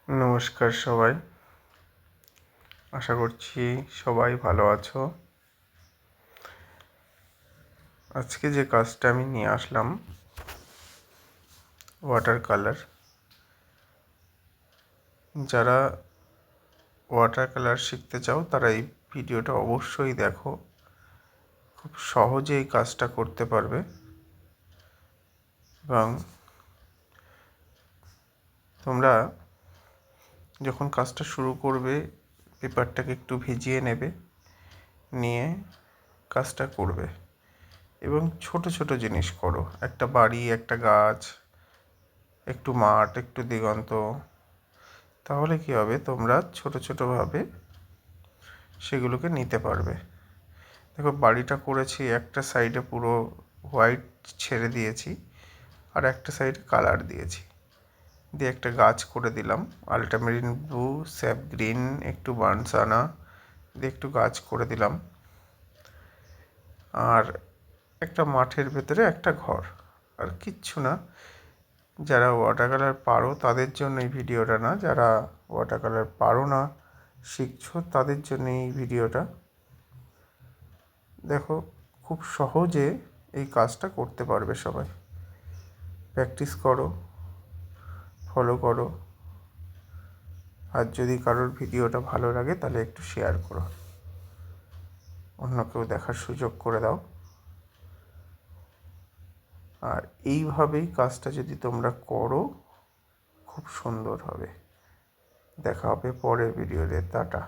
নমস্কার সবাই, আশা করছি সবাই ভালো আছো। আজকে যে কাজটা আমি নিয়ে আসলাম, ওয়াটার কালার। যারা ওয়াটার কালার শিখতে চাও তারা এই ভিডিওটা অবশ্যই দেখো, খুব সহজে এই কাজটা করতে পারবে। এবং তোমরা যখন কাজটা শুরু করবে, পেপারটাকে একটু ভিজিয়ে নেবে, নিয়ে কাজটা করবে। এবং ছোট ছোট জিনিস করো, একটা বাড়ি, একটা গাছ, একটু মাঠ, একটু দিগন্ত। তাহলে কী হবে, তোমরা ছোট ছোটোভাবে সেগুলোকে নিতে পারবে। দেখো, বাড়িটা করেছি, একটা সাইডে পুরো হোয়াইট ছেড়ে দিয়েছি, আর একটা সাইডে কালার দিয়েছি, দিয়ে একটা গাছ করে দিলাম আল্ট্রামেরিন ব্লু, স্যাপ গ্রিন, একটু বার্নসানা দিয়ে একটু গাছ করে দিলাম। আর একটা মাঠের ভেতরে একটা ঘর, আর কিচ্ছু না। যারা ওয়াটার কালার পারো তাদের জন্য এই ভিডিওটা না, যারা ওয়াটার কালার পারো না, শিখছো, তাদের জন্য এই ভিডিওটা। দেখো, খুব সহজে এই কাজটা করতে পারবে সবাই। প্র্যাকটিস করো, ফলো করো, আর যদি কারোর ভিডিওটা ভালো লাগে তাহলে একটু শেয়ার করো, অন্য কেউ দেখার সুযোগ করে দাও। আর এইভাবেই কাজটা যদি তোমরা করো, খুব সুন্দর হবে। দেখা হবে পরের ভিডিওতে। টাটা।